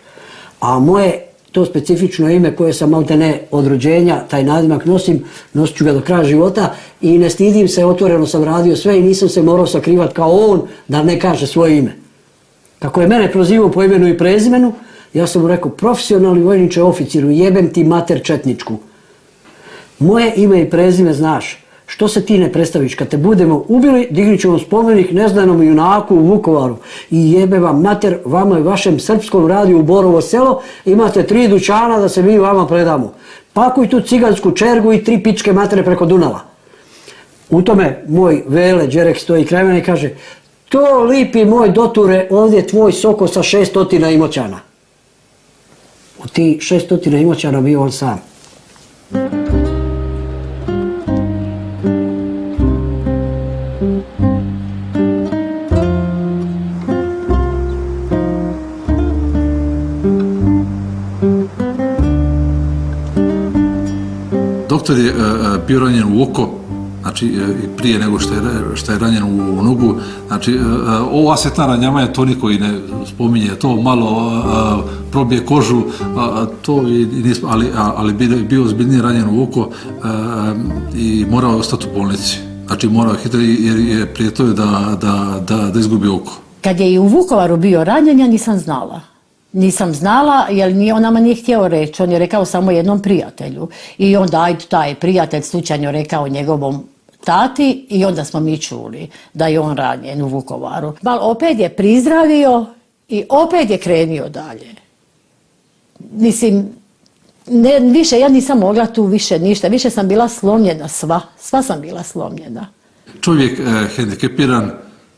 A moje to specifično ime koje sam maltene od rođenja, taj nadimak nosim, nosit ću ga do kraja života i ne stidim se, otvoreno sam radio sve i nisam se morao sakrivati kao on da ne kaže svoje ime. Kako je mene prozivao po imenu i prezimenu, ja sam mu rekao: profesionalni vojniče oficiru, jebem ti mater četničku. Moje ime i prezime znaš, što se ti ne predstaviš? Kad te budemo ubili, dignut ćemo spomenik neznanom junaku u Vukovaru i jebe vam mater, vama i vašem srpskom radiju u Borovo selo, imate 3 dućana da se mi vama predamo. Pakuj tu cigansku čergu i 3 pičke matere preko Dunava. U tome moj Vele Đerek stoji kraj mene i kaže: to lipi moj doture, ovdje je tvoj Soko sa 600 Imoćana. Od tih 600 Imoćana bio on sam. Doktor je bio ranjen u oko, znači i prije nego što je ranjen u nogu. Znači, ova setna ranjavanja to niko i ne spominje, to malo probije kožu, ali bio ozbiljnije ranjen u oko i morao je ostati u bolnici. Znači, morao je hitro jer je prijetio da izgubi oko. Kad je i u Vukovaru bio ranjen, ja nisam znala. Nisam znala jer on nama nije htio reći, on je rekao samo jednom prijatelju. I onda ajde taj prijatelj slučajno rekao njegovom tati i onda smo mi čuli da je on ranjen u Vukovaru. Opet je prizdravio i opet je krenio dalje. Mislim, više ja nisam mogla tu više ništa, više sam bila slomljena sva sam bila slomljena. Čovjek hendikepiran,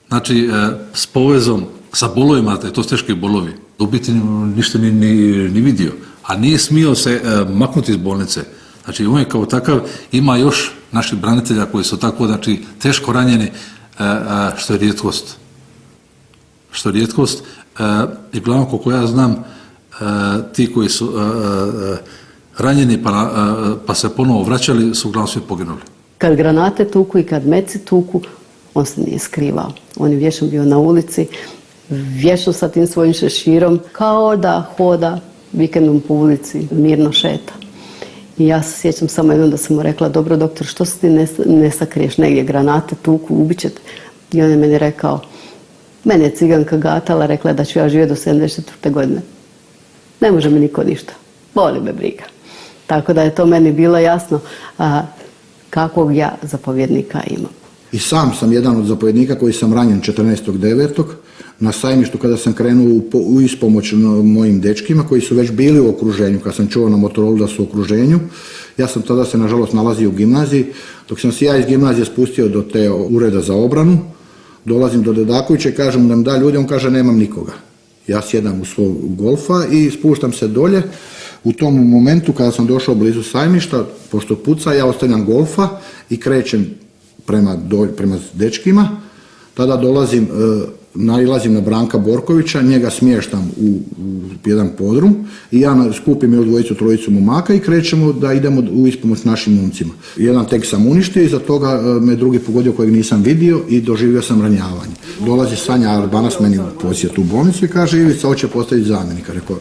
znači s povezom sa bolovima, to su teški bolovi. U biti ništa ni vidio, a nije smio se maknuti iz bolnice. Znači, on je kao takav, ima još naših branitelja koji su tako, znači, teško ranjeni, što je rijetkost. I glavno, koliko ja znam, ti koji su ranjeni pa se ponovo vraćali, su uglavnom svi poginuli. Kad granate tuku i kad meci tuku, on se nije skrivao. On je vječno bio na ulici, vječno sa tim svojim šeširom, kao da hoda vikendom po ulici, mirno šeta. I ja se sjećam samo jednom da sam mu rekla: dobro doktor, što se ti ne sakriješ negdje, granate tuku, ubit ćete. I on je meni rekao: mene je ciganka gatala, rekla da ću ja živjeti do 74. godine. Ne može mi niko ništa, boli me briga. Tako da je to meni bilo jasno kakvog ja zapovjednika imam. I sam jedan od zapovjednika koji sam ranjen 14.9. na sajmištu kada sam krenuo u ispomoć mojim dečkima koji su već bili u okruženju, kad sam čuo na Motorolu da su u okruženju. Ja sam tada se nažalost nalazio u gimnaziji. Dok sam se ja iz gimnazije spustio do te ureda za obranu, dolazim do Dedakovića i kažem da mi da ljudi, on kaže: nemam nikoga. Ja sjedam u svog golfa i spuštam se dolje. U tom momentu kada sam došao blizu sajmišta, pošto puca, ja ostavljam golfa i krećem prema dečkima. Tada nailazim na Branka Borkovića, njega smještam u jedan podrum i ja skupim još 2-3 momaka i krećemo da idemo u ispomoć našim momcima. Jedan tek sam uništio i za toga me drugi pogodio kojeg nisam vidio i doživio sam ranjavanje. Dolazi Sanja Arbanas meni u posjetu u bolnicu i kaže: Ivica hoće postaviti zamjenika. Rekao: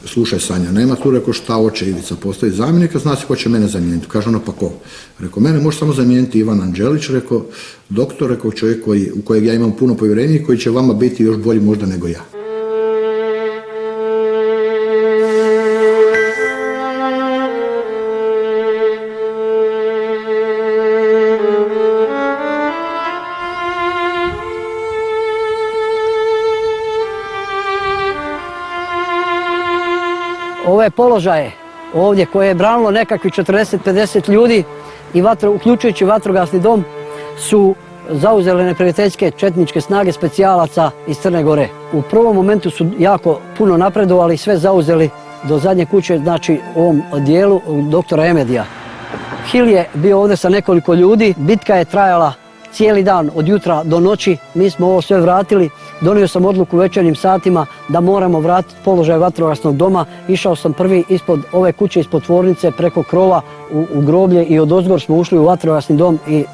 slušaj Sanja, nema tu. Rekao: šta hoće Ivica postaviti zamjenika, zna se ko će mene zamijeniti. Kaže ona: pa ko? Rekao: mene može samo zamijeniti Ivan Anđelić. Rekao: doktor, rekao, čovjek u kojeg ja imam puno povjerenja i koji će vama biti još bolji možda nego ja. ove položaje ovdje koje je branilo nekakvih 40-50 ljudi i uključujući vatrogasni dom su zauzele neprijateljske četničke snage specijalaca iz Crne Gore. U prvom momentu su jako puno napredovali i sve zauzeli do zadnje kuće, znači u ovom dijelu doktora Emedija. Hil je bio ovdje sa nekoliko ljudi, bitka je trajala cijeli dan od jutra do noći, mi smo ovo sve vratili. Donio sam odluku u večernjim satima da moramo vratiti položaj vatrogasnog doma. Išao sam prvi ispod ove kuće, ispod tvornice, preko krova u groblje i odozgor smo ušli u vatrogasni dom i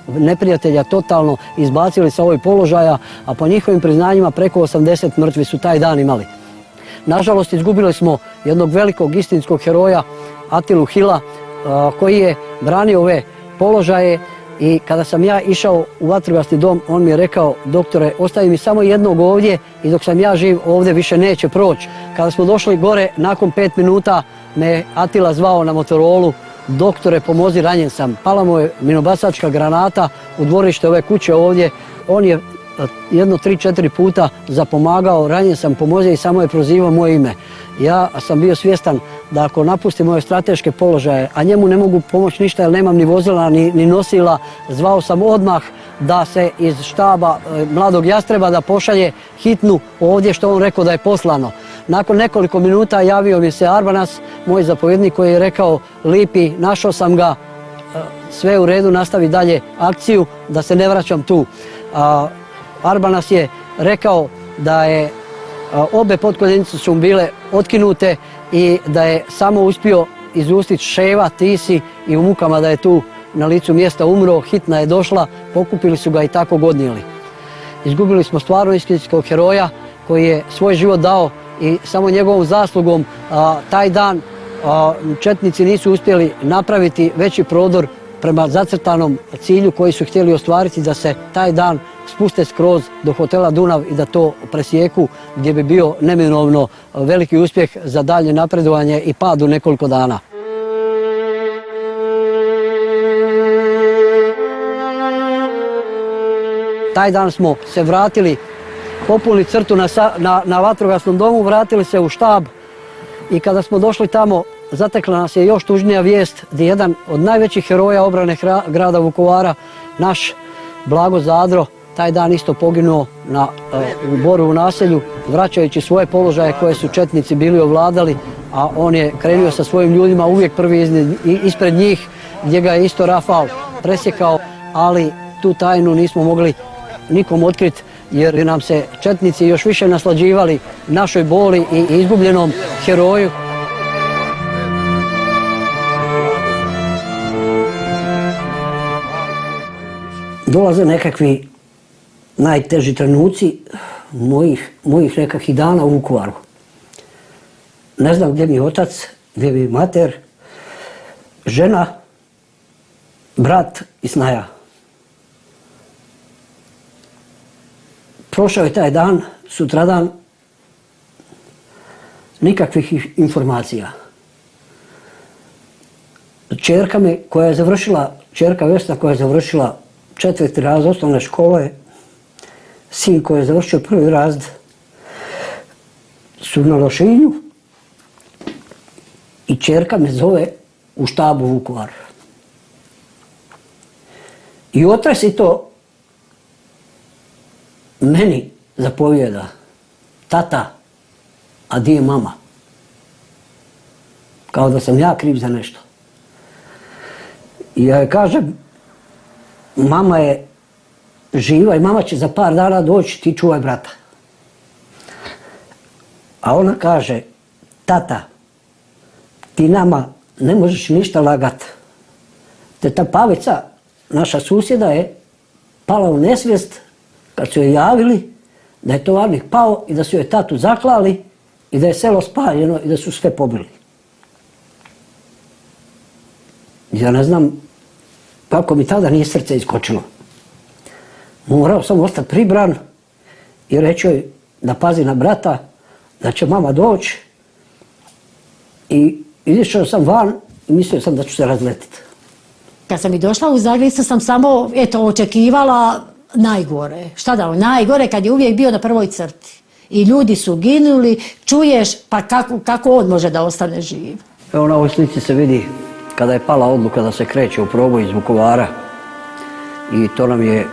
neprijatelja totalno izbacili sa ovih položaja, a po njihovim priznanjima preko 80 mrtvi su taj dan imali. Nažalost, izgubili smo jednog velikog istinskog heroja, Atilu Hila, koji je branio ove položaje. I kada sam ja išao u vatrogasni dom, on mi je rekao: doktore, ostavi mi samo jednog ovdje i dok sam ja živ ovdje više neće proći. Kada smo došli gore, nakon 5 minuta me Atila zvao na Motorolu: doktore, pomozi, ranjen sam. Pala mu je minobacačka granata u dvorište ove kuće ovdje. On je jedno 3-4 puta zapomagao: ranjen sam, pomozi, i samo je prozivao moje ime. Ja sam bio svjestan da ako napustim ove strateške položaje, a njemu ne mogu pomoći ništa jer nemam ni vozila ni nosila, zvao sam odmah da se iz štaba Mladog Jastreba da pošalje hitnu ovdje, što on rekao da je poslano. Nakon nekoliko minuta javio mi se Arbanas, moj zapovjednik, koji je rekao: Lipi, našao sam ga, sve u redu, nastavi dalje akciju, da se ne vraćam tu. Arbanas je rekao da je obe potkoljenice su bile otkinute i da je samo uspio izustiti Ševa Tisi i u mukama da je tu na licu mjesta umro. Hitna je došla, pokupili su ga i tako odnijeli. Izgubili smo stvarno istinskog heroja koji je svoj život dao i samo njegovom zaslugom taj dan četnici nisu uspjeli napraviti veći prodor prema zacrtanom cilju koji su htjeli ostvariti, da se taj dan spuste skroz do hotela Dunav i da to presjeku, gdje bi bio neminovno veliki uspjeh za dalje napredovanje i pad u nekoliko dana. Taj dan smo se vratili, popunili crtu na vatrogasnom domu, vratili se u štab i kada smo došli tamo, zatekla nas je još tužnija vijest gdje jedan od najvećih heroja obrane grada Vukovara, naš Blago Zadro, taj dan isto poginuo u Borovu naselju, vraćajući svoje položaje koje su četnici bili ovladali, a on je krenuo sa svojim ljudima uvijek prvi ispred njih, gdje ga je isto rafal presjekao, ali tu tajnu nismo mogli nikom otkriti jer bi nam se četnici još više naslađivali našoj boli i izgubljenom heroju. Dolaze nekakvi najteži trenuci mojih nekakvih dana u Vukovaru. Ne znam gdje mi je otac, gdje mi je mater, žena, brat i snaja. Prošao je taj dan, sutradan, nikakvih informacija. Čerka Vesna koja je završila 4. razred osnovne škole, sin koji je završio 1. razred su na Lošinju i čerka me zove u štabu Vukovar. I otac i to meni zapovijeda: tata, a di je mama? Kao da sam ja kriv za nešto. I ja joj kažem: mama je živa i mama će za par dana doći, ti čuvaj brata. A ona kaže: tata, ti nama ne možeš ništa lagat. Teta Pavica, naša susjeda, je pala u nesvijest kad su joj javili da je tovarnik pao i da su joj tatu zaklali i da je selo spaljeno i da su sve pobili. Ja ne znam kako mi tada nije srce iskočilo. Morao sam ostati pribran i reći joj da pazi na brata, da će mama doći. I izišao sam van i mislio sam da ću se razletiti. Kad sam i došla u Zagreb, sam samo očekivala najgore. Šta da, najgore kad je uvijek bio na prvoj crti. i ljudi su ginuli, čuješ pa kako on može da ostane živ. Evo na ovoj slici se vidi kada je pala odluka da se kreće u proboj iz Vukovara i to nam je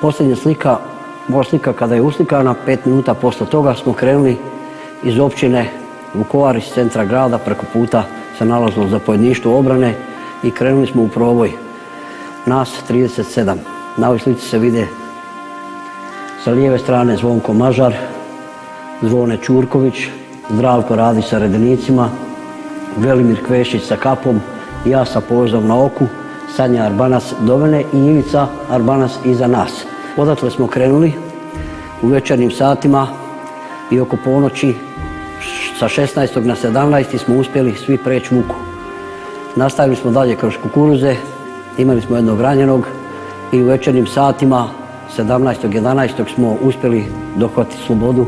posljednja slika, moja slika kada je uslikana, 5 minuta posle toga smo krenuli iz općine Vukovar, iz centra grada, preko puta se nalazilo zapovjedništvo obrane i krenuli smo u proboj. Nas 37. Na ovoj slici se vide sa lijeve strane Zvonko Mažar, Zvone Ćurković, Zdravko Radić sa redenicima, Velimir Kvešić sa kapom, ja sa povezom na oku, Sanja Arbanas do mene i Ivica Arbanas iza nas. Odatle smo krenuli u večernjim satima i oko ponoći sa 16. na 17. smo uspjeli svi preći Vuku. Nastavili smo dalje kroz kukuruze, imali smo jednog ranjenog i u večernjim satima 17.11. smo uspjeli dohvatiti slobodu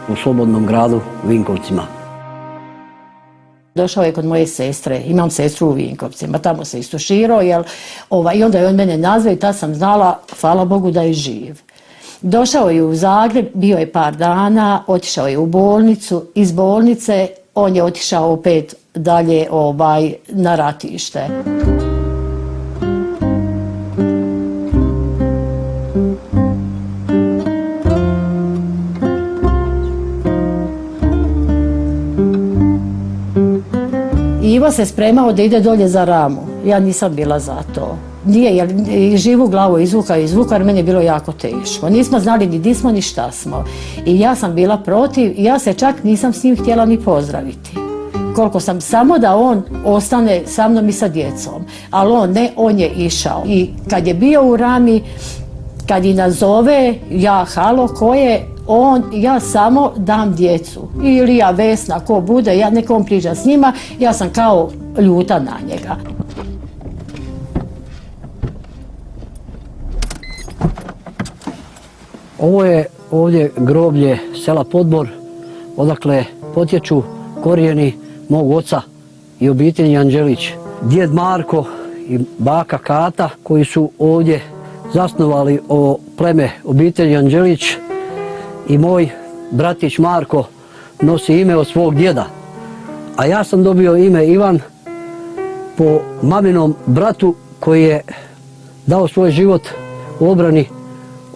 u slobodnom gradu Vinkovcima. Došao je kod moje sestre, imam sestru u Vinkovcima, tamo se istuširao i onda je on mene nazvao i tad sam znala, hvala Bogu da je živ. Došao je u Zagreb, bio je par dana, otišao je u bolnicu, iz bolnice on je otišao opet dalje na ratište. Ivo se spremao da ide dolje za Ramu. Ja nisam bila za to. Nije, jer živu glavu izvukao, jer meni je bilo jako teško. Nismo znali ni di smo, ni šta smo. I ja sam bila protiv i ja se čak nisam s njim htjela ni pozdraviti. Koliko sam, samo da on ostane sa mnom i sa djecom. Ali on ne, on je išao. I kad je bio u Rami, kad je nazove, ja, halo, ko je? Ja samo dam djecu. Ili ja, Vesna, ko bude, ja nekom pričam s njima, ja sam kao ljuta na njega. Ovo je ovdje groblje sela Podbor, odakle potječu korijeni mog oca i obitelji Anđelić. Djed Marko i baka Kata koji su ovdje zasnovali ovo pleme obitelji Anđelić i moj bratić Marko nosi ime od svog djeda. A ja sam dobio ime Ivan po maminom bratu koji je dao svoj život u obrani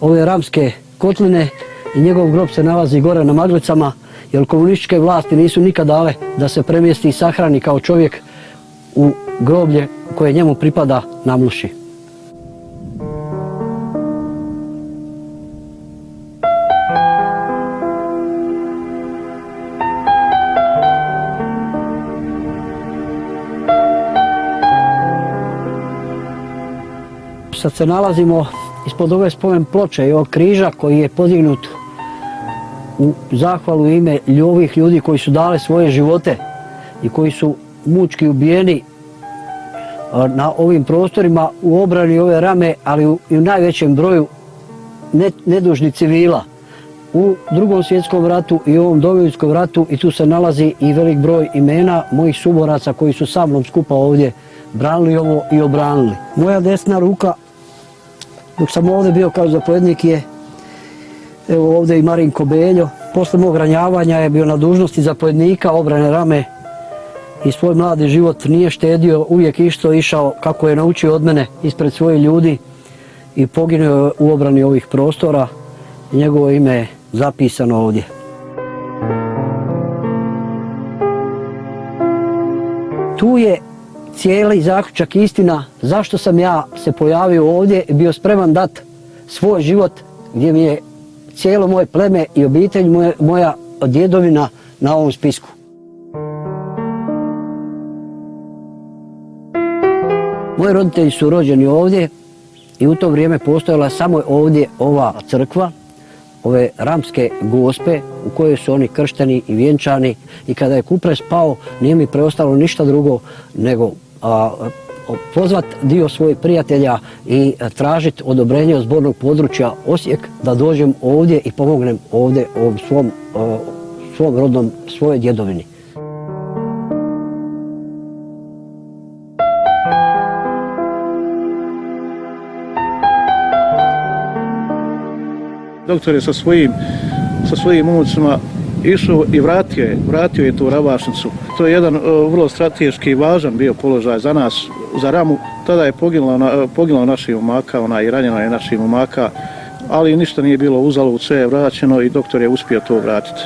ove Ramske kotline i njegov grob se nalazi gore na Maglicama, jer komunističke vlasti nisu nikad dale da se premjesti i sahrani kao čovjek u groblje koje njemu pripada na Mluši. Sad se nalazimo ispod ove spomen ploče i ovog križa koji je podignut u zahvalu ime ovih ljudi koji su dali svoje živote i koji su mučki ubijeni na ovim prostorima u obrani ove Rame, ali i u najvećem broju nedužnih civila. U Drugom svjetskom ratu i u ovom Domovinskom ratu i tu se nalazi i velik broj imena mojih suboraca koji su sa mnom skupa ovdje branili ovo i obranili. Moja desna ruka, dok sam ovdje bio kao zapovjednik, je evo ovdje i Marinko Beljo. Posle mog ranjavanja je bio na dužnosti zapovjednika obrane Rame i svoj mladi život nije štedio, uvijek išao kako je naučio od mene ispred svojih ljudi i poginuo je u obrani ovih prostora. Njegovo ime je zapisano ovdje. Tu je cijeli zaključak istina zašto sam ja se pojavio ovdje i bio spreman dati svoj život gdje mi je cijelo moje pleme i obitelj, moja djedovina na ovom spisku. Moji roditelji su rođeni ovdje i u to vrijeme postojala samo ovdje ova crkva, ove Ramske gospe u kojoj su oni kršteni i vjenčani, i kada je Kupres pao nije mi preostalo ništa drugo nego pozvat dio svojih prijatelja i tražiti odobrenje od zbornog područja Osijek da dođem ovdje i pomognem ovdje ovom svom rodnom, svojoj djedovini. Doktor je sa svojim sa svojim unucima išao i vratio je tu Ravašnicu. To je jedan vrlo strateški važan bio položaj za nas, za Ramu. Tada je poginulo naših momaka, i ranjeno je naših momaka, ali ništa nije bilo uzalud, sve je vraćeno i doktor je uspio to vratiti.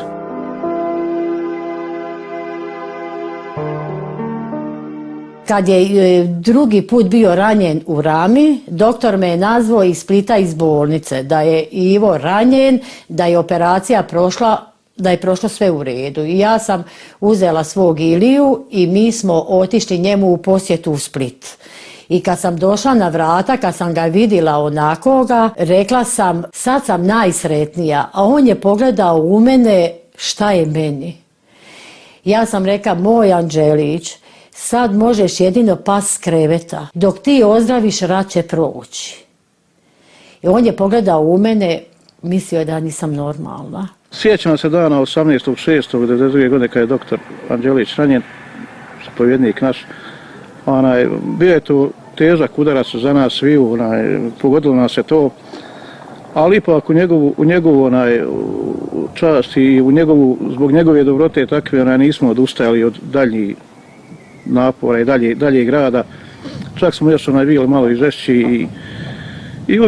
Kad je drugi put bio ranjen u Rami, doktor me je nazvao iz Splita iz bolnice, da je Ivo ranjen, da je operacija prošla, da je prošlo sve u redu. I ja sam uzela svog Iliju i mi smo otišli njemu u posjetu u Split. I kad sam došla na vrata, kad sam ga vidjela onakoga, rekla sam, sad sam najsretnija, a on je pogledao u mene, šta je meni? Ja sam rekla, moj Anđelić, sad možeš jedino pas s kreveta, dok ti ozdraviš, rat će proći. I on je pogledao u mene, mislio je da nisam normalna. Sjećam se dana 18.6.1992. godine kad je doktor Anđelić ranjen, zapovjednik naš. Bio je to težak udarac za nas sviju, pogodilo nas je to, ali ipak u njegovu čast i zbog njegove dobrote takve nismo odustajali od daljnjih napora i daljeg rada. Čak smo još bili malo i žešći i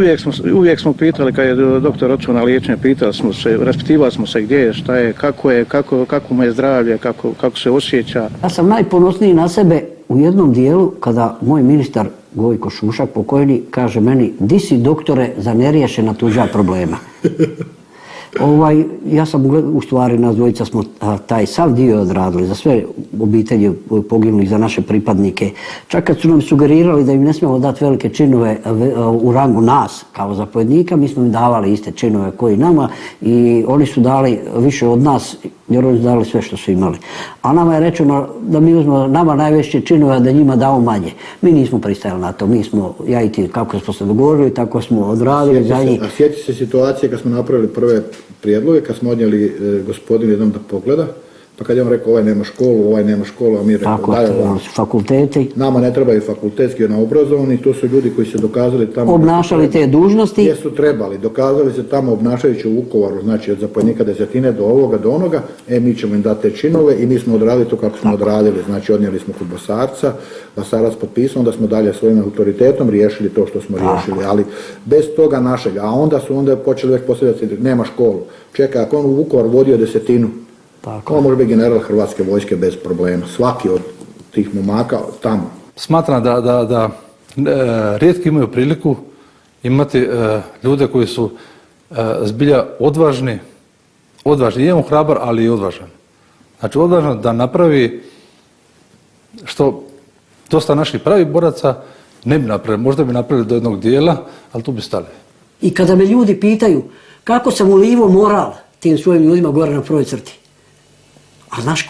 uvijek smo pitali, kad je doktor otišao na liječenje, raspitivali smo se gdje je, šta je, kako mu je zdravlje, kako se osjeća. Ja sam najponosniji na sebe u jednom dijelu kada moj ministar Gojko Šušak pokojni kaže meni, di si doktore za neriješena tuđa problema. Ja sam, u stvari, nas dvojica smo taj sav dio odradili za sve obitelji poginulih, za naše pripadnike. Čak kad su nam sugerirali da im ne smijemo dati velike činove u rangu nas kao zapovjednika, mi smo im davali iste činove koji nama i oni su dali više od nas jer oni su dali sve što su imali. A nama je rečeno da mi uzmemo nama najveće činove, a da njima dao manje. Mi nismo pristajali na to, ja i ti kako smo se dogovorili, tako smo odradili za njih. A sjeti se situacije kad smo napravili prve prijedloge, kad smo odnijeli gospodin jednom da pogleda, pa kad je on rekao ovaj nema školu, a mi rekao fakulteti. Nama ne trebaju fakultetski obrazovani, to su ljudi koji se dokazali tamo. Obnašali te dužnosti. Gdje su trebali, dokazali se tamo obnašajući u Vukovaru, znači od zapovjednika desetine do ovoga, do onoga, mi ćemo im dati te činove i mi smo odradili to kako smo odradili, znači odnijeli smo kod Basarca, Basarac potpisao, onda smo dalje svojim autoritetom riješili to što smo riješili, ali bez toga našega, a onda su počeli već postavljati, nema školu. Čekaj, ako on u Vukovar vodio desetinu, on može biti general Hrvatske vojske bez problema. Svaki od tih momaka tamo. Smatram da rijetki imaju priliku imati ljude koji su zbilja odvažni. Imamo hrabar, ali i odvažan. Znači odvažan da napravi što dosta naših pravih boraca ne bi napravili. Možda bi napravili do jednog dijela, ali tu bi stali. I kada me ljudi pitaju kako sam ulivo moral tim svojim ljudima gore na prvoj crti, a znaš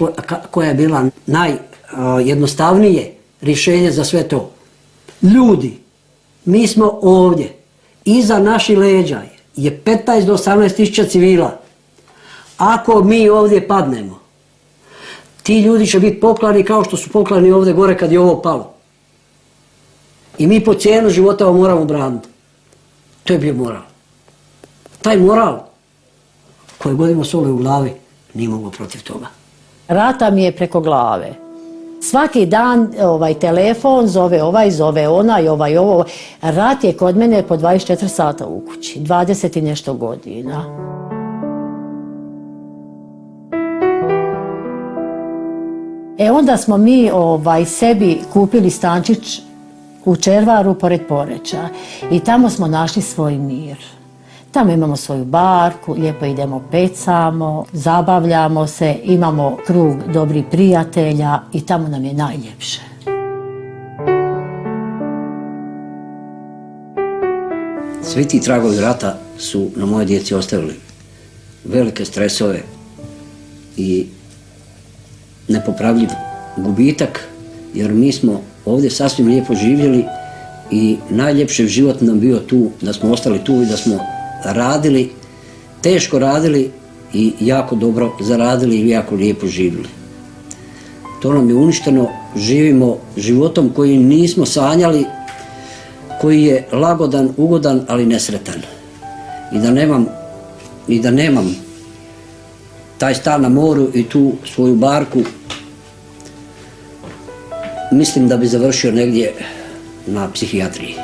koja je bila najjednostavnije rješenje za sve to? Ljudi, mi smo ovdje, iza naših leđa je 15 do 18 tisuća civila. Ako mi ovdje padnemo, ti ljudi će biti poklani kao što su poklani ovdje gore kad je ovo palo. I mi po cijenu života ovo moramo braniti. To je bio moral. Taj moral koji godimo soli u glavi nije mogao protiv toga. Rata mi je preko glave. Svaki dan telefon zove ovaj, zove onaj, ovo. Rat je kod mene po 24 sata u kući, 20 i nešto godina. Onda smo mi sebi kupili stančić u Červaru pored Poreča i tamo smo našli svoj mir. Tamo imamo svoju barku, lijepo idemo pecamo, zabavljamo se, imamo krug dobrih prijatelja i tamo nam je najljepše. Svi ti tragovi rata su na moje djeci ostavili velike stresove i nepopravljiv gubitak, jer mi smo ovdje sasvim lijepo živjeli i najljepši život nam bio tu, da smo ostali tu i da smo radili, teško radili i jako dobro zaradili i jako lijepo živjeli. To nam je uništeno, živimo životom koji nismo sanjali, koji je lagodan, ugodan, ali nesretan. I da nemam taj stan na moru i tu svoju barku, mislim da bi završio negdje na psihijatriji.